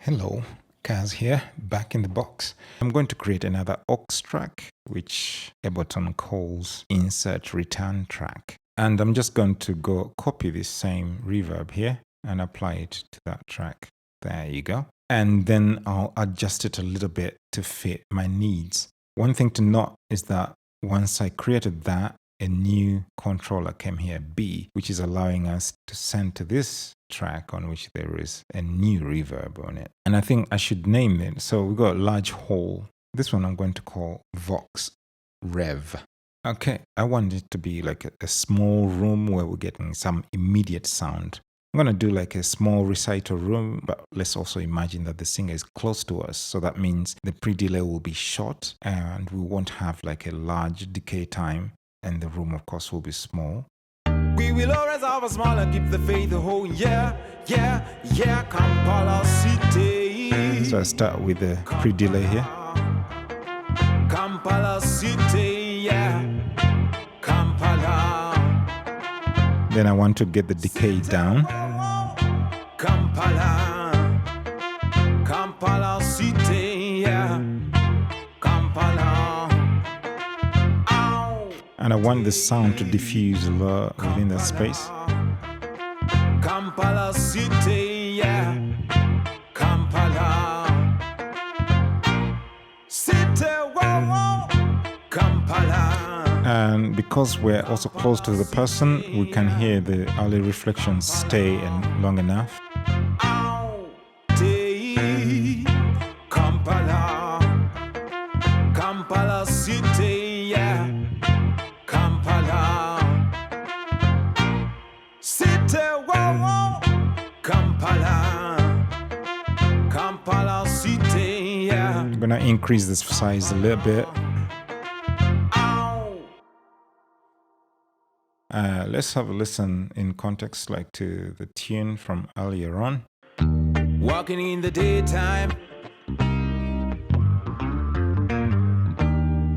Hello, Kaz here, back in the box. I'm going to create another aux track, which Ableton calls insert return track. And I'm just going to go copy this same reverb here and apply it to that track. There you go. And then I'll adjust it a little bit to fit my needs. One thing to note is that once I created that, a new controller came here, B, which is allowing us to send to this track on which there is a new reverb on it. And I think I should name it. So we've got a large hole. This one I'm going to call Vox Rev. Okay, I want it to be like a small room where we're getting some immediate sound. I'm going to do like a small recital room, but let's also imagine that the singer is close to us. So that means the pre-delay will be short and we won't have like a large decay time. And the room, of course, will be small. We will always have a smile and keep the faith the whole year. Yeah, Kampala City. So I start with the pre-delay here. Kampala City, yeah. Kampala. Then I want to get the decay down. Kampala. Kampala City, yeah. Kampala. And I want the sound to diffuse a lot within that space. Kampala City, yeah. Kampala City, whoa. Kampala. And because we're also close to the person, we can hear the early reflections stay and long enough. Kampala. Kampala City, yeah. Kampala City, whoa. Kampala. Kampala City, yeah. I'm gonna increase this size a little bit. Let's have a listen in context, like to the tune from earlier on. Walking in the daytime,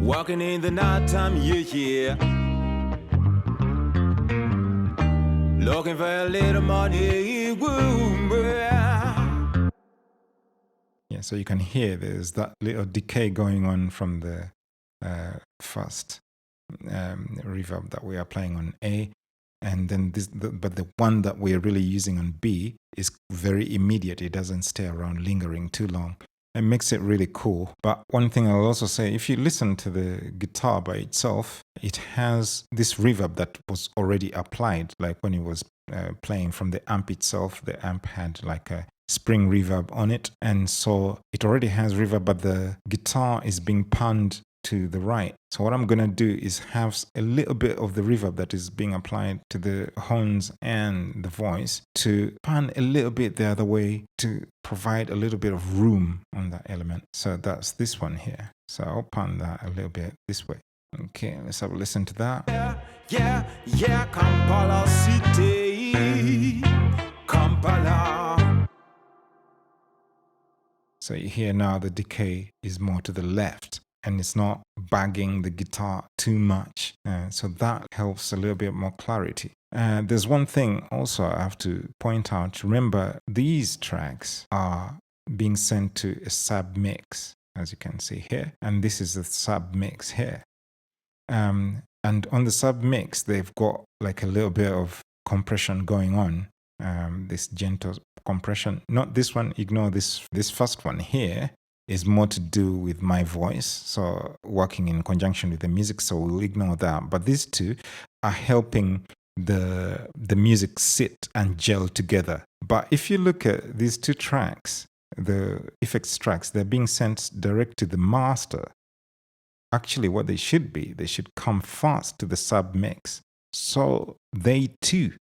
walking in the nighttime, yeah. Looking for a little money, Yeah, so you can hear there's that little decay going on from the first reverb that we are playing on A, and then but the one that we're really using on B is very immediate. It doesn't stay around lingering too long. It makes it really cool. But one thing I'll also say, if you listen to the guitar by itself, it has this reverb that was already applied. Like when it was playing from the amp itself, the amp had like a spring reverb on it. And so it already has reverb, but the guitar is being panned to the right. So what I'm going to do is have a little bit of the reverb that is being applied to the horns and the voice to pan a little bit the other way to provide a little bit of room on that element. So that's this one here. So I'll pan that a little bit this way. Okay, let's have a listen to that. Yeah, Kampala City, Kampala. So you hear now the decay is more to the left. And it's not bagging the guitar too much. So that helps a little bit more clarity. There's one thing also I have to point out. Remember, these tracks are being sent to a sub mix, as you can see here. And this is the sub mix here. And on the sub mix, they've got like a little bit of compression going on. This gentle compression. Not this one, ignore this first one here. Is more to do with my voice, so working in conjunction with the music, so we'll ignore that. But these two are helping the music sit and gel together. But if you look at these two tracks, the effects tracks, they're being sent direct to the master. Actually, what they should be, they should come fast to the sub mix, so they too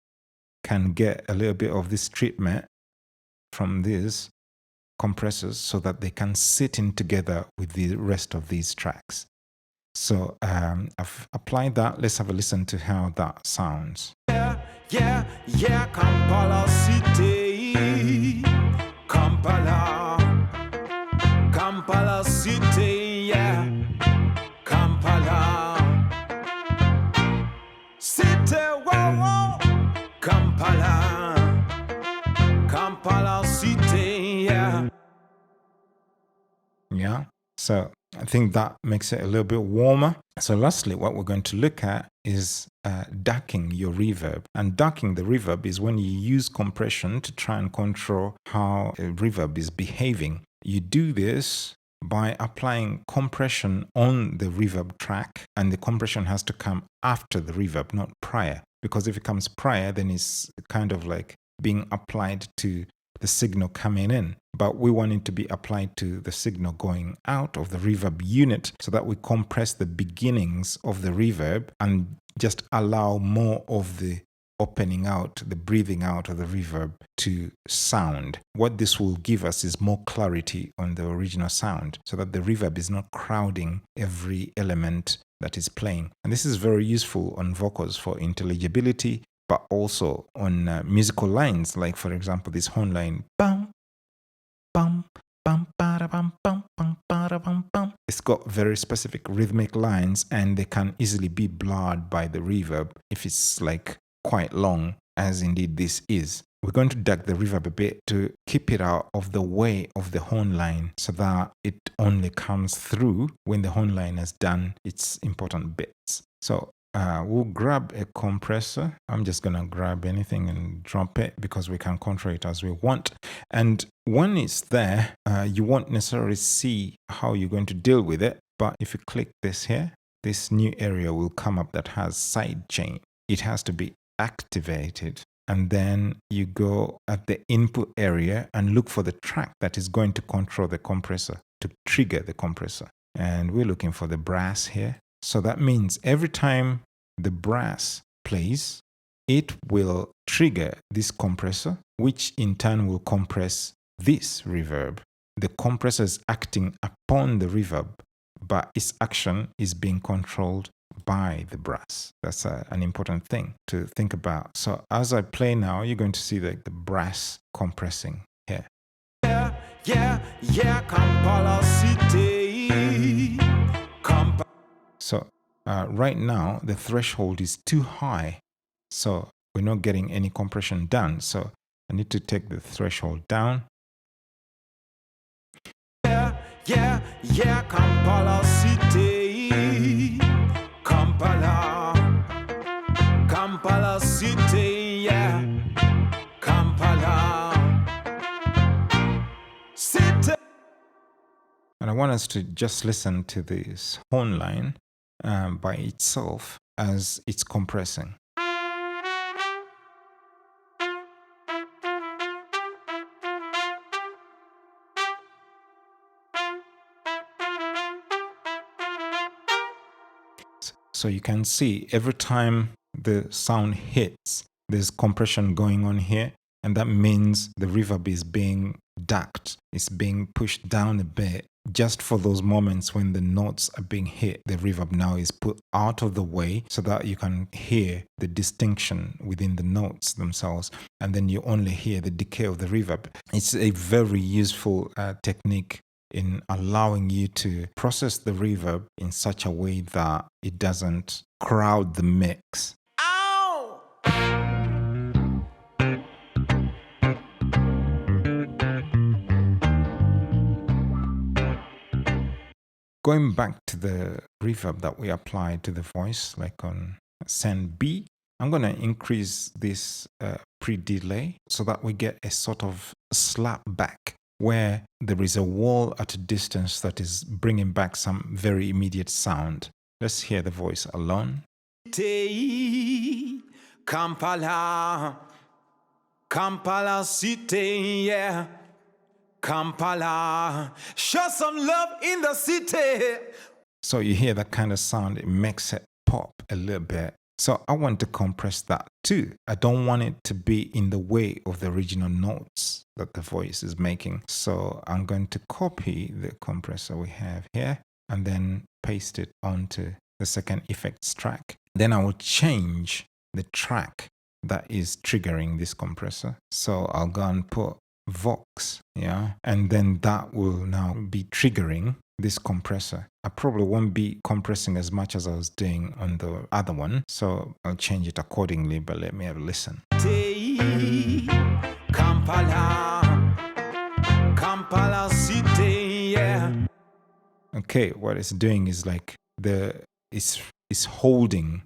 can get a little bit of this treatment from these compressors so that they can sit in together with the rest of these tracks. So I've applied that. Let's have a listen to how that sounds. Yeah, Kampala City, Kampala. Kampala City, yeah. Kampala City, whoa. Kampala. Kampala City, yeah. Yeah. So I think that makes it a little bit warmer. So lastly, what we're going to look at is ducking your reverb. And ducking the reverb is when you use compression to try and control how a reverb is behaving. You do this by applying compression on the reverb track, and the compression has to come after the reverb, not prior. Because if it comes prior, then it's kind of like being applied to the signal coming in, but we want it to be applied to the signal going out of the reverb unit, so that we compress the beginnings of the reverb and just allow more of the opening out, the breathing out of the reverb to sound. What this will give us is more clarity on the original sound, so that the reverb is not crowding every element that is playing. And this is very useful on vocals for intelligibility, but also on musical lines, like for example this horn line, bum, bum, bum, bada, bum, bum, bum, bada, bum, bum. It's got very specific rhythmic lines, and they can easily be blurred by the reverb if it's like quite long, as indeed this is. We're going to duck the reverb a bit to keep it out of the way of the horn line, so that it only comes through when the horn line has done its important bits. So we'll grab a compressor. I'm just going to grab anything and drop it, because we can control it as we want. And when it's there, you won't necessarily see how you're going to deal with it. But if you click this here, this new area will come up that has sidechain. It has to be activated. And then you go at the input area and look for the track that is going to control the compressor, to trigger the compressor. And we're looking for the brass here. So that means every time the brass plays, it will trigger this compressor, which in turn will compress this reverb. The compressor is acting upon the reverb, but its action is being controlled by the brass. That's an important thing to think about. So as I play now, you're going to see the brass compressing here. Yeah, Kampala City. So right now, the threshold is too high. So we're not getting any compression done. So I need to take the threshold down. Yeah, Kampala City. Kampala City, yeah. Kampala City. And I want us to just listen to this horn line by itself as it's compressing. So you can see every time the sound hits, there's compression going on here, and that means the reverb is being ducked. It's being pushed down a bit. Just for those moments when the notes are being hit, the reverb now is put out of the way, so that you can hear the distinction within the notes themselves, and then you only hear the decay of the reverb. It's a very useful technique in allowing you to process the reverb in such a way that it doesn't crowd the mix. Ow! Going back to the reverb that we applied to the voice, like on send B, I'm going to increase this pre-delay so that we get a sort of slap back, where there is a wall at a distance that is bringing back some very immediate sound. Let's hear the voice alone. Kampala City, yeah. Kampala, show some love in the city. So you hear that kind of sound, it makes it pop a little bit. So I want to compress that too. I don't want it to be in the way of the original notes that the voice is making. So I'm going to copy the compressor we have here and then paste it onto the second effects track. Then I will change the track that is triggering this compressor. So I'll go and put Vox, yeah, and then that will now be triggering this compressor. I probably won't be compressing as much as I was doing on the other one, so I'll change it accordingly, but let me have a listen. Kampala City, yeah. Okay, what it's doing is like it's holding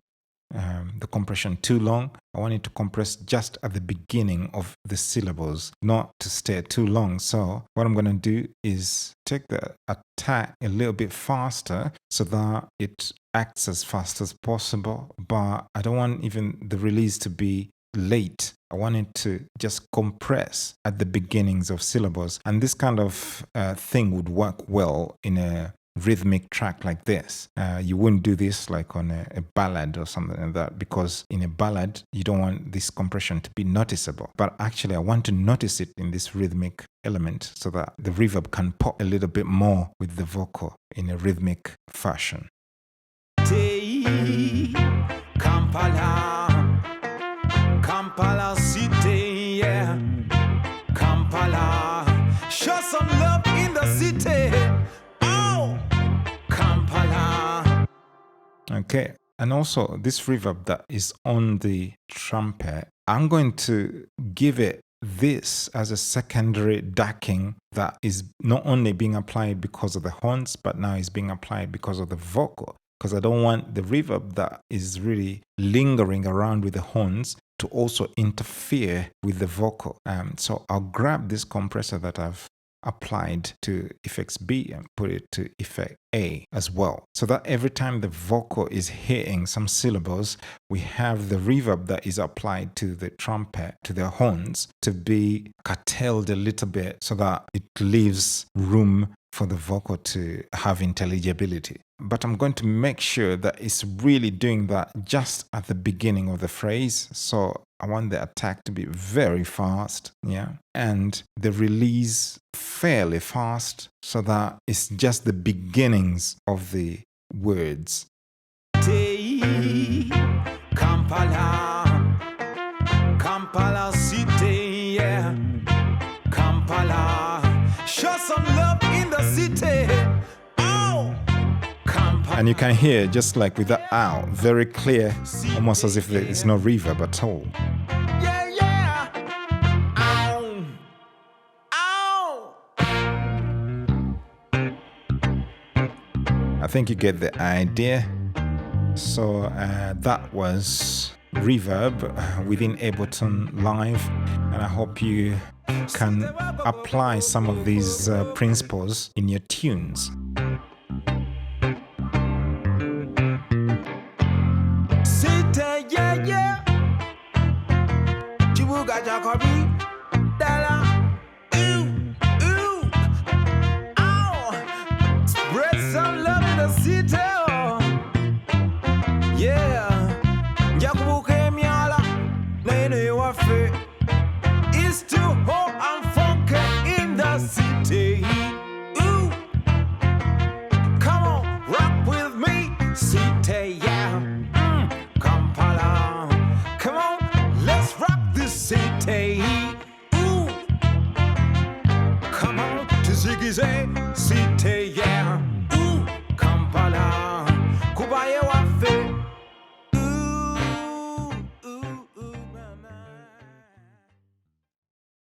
the compression too long. I want it to compress just at the beginning of the syllables, not to stay too long. So what I'm going to do is take the attack a little bit faster so that it acts as fast as possible, but I don't want even the release to be late. I want it to just compress at the beginnings of syllables. And this kind of thing would work well in a rhythmic track like this. You wouldn't do this like on a ballad or something like that, because in a ballad you don't want this compression to be noticeable, but actually I want to notice it in this rhythmic element so that the reverb can pop a little bit more with the vocal in a rhythmic fashion. Kampala city, yeah. Kampala, show some love in the city. Okay, and also this reverb that is on the trumpet, I'm going to give it this as a secondary backing that is not only being applied because of the horns, but now is being applied because of the vocal. Because I don't want the reverb that is really lingering around with the horns to also interfere with the vocal. So I'll grab this compressor that I've applied to effects B and put it to effect A as well, so that every time the vocal is hitting some syllables, we have the reverb that is applied to the trumpet, to the horns, to be curtailed a little bit so that it leaves room for the vocal to have intelligibility. But I'm going to make sure that it's really doing that just at the beginning of the phrase. So I want the attack to be very fast, yeah, and the release fairly fast, so that it's just the beginnings of the words. Kampala city, yeah. Kampala, show some love in the city. And you can hear, just like with the ow, very clear, almost as if there is no reverb at all. Yeah, yeah. Ow. Ow. I think you get the idea. So that was Reverb within Ableton Live, and I hope you can apply some of these principles in your tunes. Spread some love in the city. Yeah, it's too hot and funky in the city. Ooh, come on, rock with me, city, yeah. Kampala, come on, let's rock this city. Ooh, come on to Ziggy Zay.